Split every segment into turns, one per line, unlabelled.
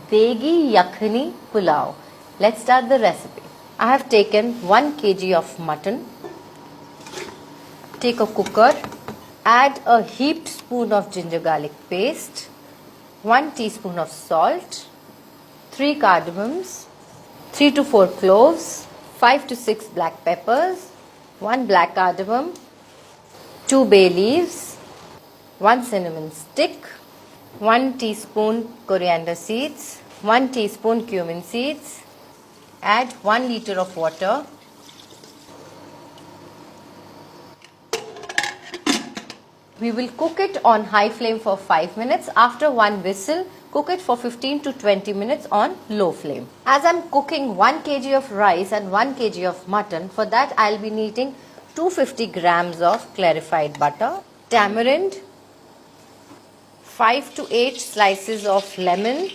Hyderabadi Yakhni Pulao. Let's start the recipe. I have taken 1 kg of mutton. Take a cooker. Add a heaped spoon of ginger garlic paste, 1 teaspoon of salt, 3 cardamoms, 3 to 4 cloves, 5 to 6 black peppers, 1 black cardamom, 2 bay leaves, 1 cinnamon stick, 1 teaspoon coriander seeds, 1 teaspoon cumin seeds. Add 1 liter of water. We will cook it on high flame for 5 minutes. After 1 whistle, cook it for 15 to 20 minutes on low flame. As I'm cooking 1 kg of rice and 1 kg of mutton, for that I'll be needing 250 grams of clarified butter, tamarind, 5 to 8 slices of lemon,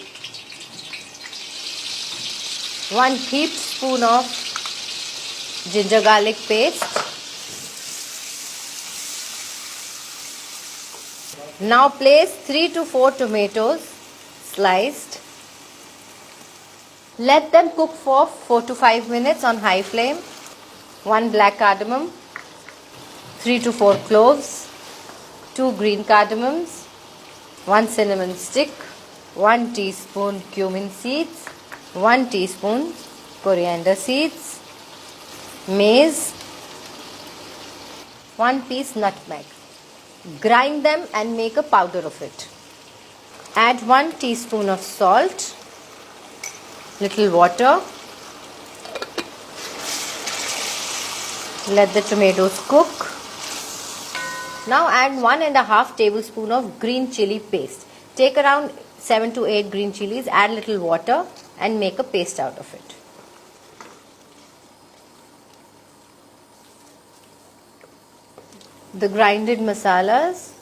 1 heaped spoon of ginger garlic paste. Now place 3 to 4 tomatoes sliced. Let them cook for 4 to 5 minutes on high flame. 1 black cardamom, 3 to 4 cloves, 2 green cardamoms, 1 cinnamon stick, 1 teaspoon cumin seeds, 1 teaspoon coriander seeds, mace, 1 piece nutmeg. Grind them and make a powder of it. Add 1 teaspoon of salt, little water. Let the tomatoes cook. Now add 1.5 tablespoon of green chili paste. Take around 7 to 8 green chilies, add little water and make a paste out of it. The grinded masalas,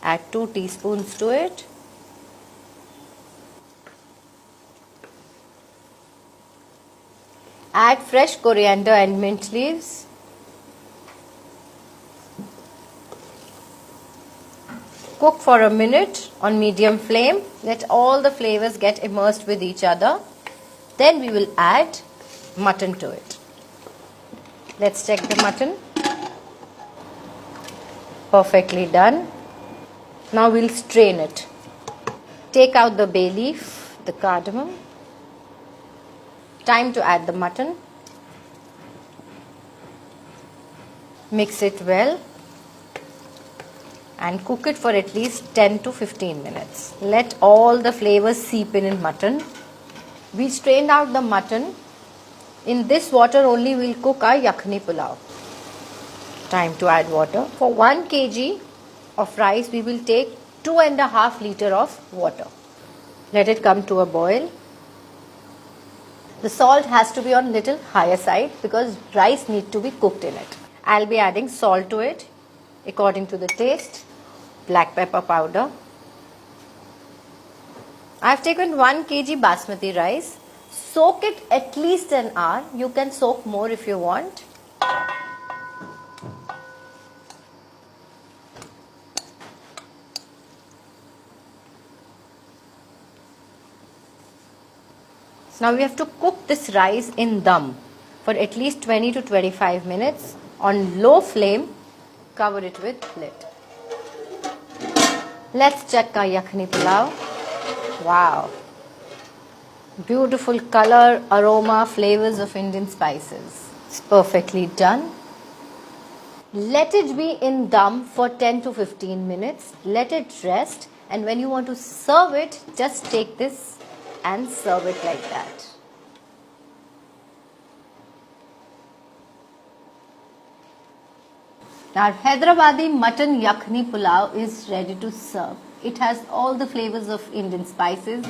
add 2 teaspoons to it. Add fresh coriander and mint leaves. Cook for a minute on medium flame. Let all the flavors get immersed with each other. Then we will add mutton to it. Let's check the mutton. Perfectly done. Now we'll strain it. Take out the bay leaf, the cardamom. Time to add the mutton. Mix it well and cook it for at least 10 to 15 minutes. Let all the flavors seep in mutton. We strained out the mutton. In this water only we'll cook our yakhni pulao. Time to add water. For 1 kg of rice, we will take 2.5 liter of water. Let it come to a boil. The salt has to be on little higher side because rice need to be cooked in it. I'll be adding salt to it according to the taste. Black pepper powder. I've taken 1 kg basmati rice. Soak it at least an hour. You can soak more if you want. Now we have to cook this rice in dum for at least 20 to 25 minutes on low flame. Cover it with lid. Let's check our yakhni pulao. Wow. Beautiful color, aroma, flavors of Indian spices. It's perfectly done. Let it be in dum for 10 to 15 minutes. Let it rest, and when you want to serve it, just take this and serve it like that. Now Hyderabadi mutton yakhni pulao is ready to serve. It has all the flavors of Indian spices.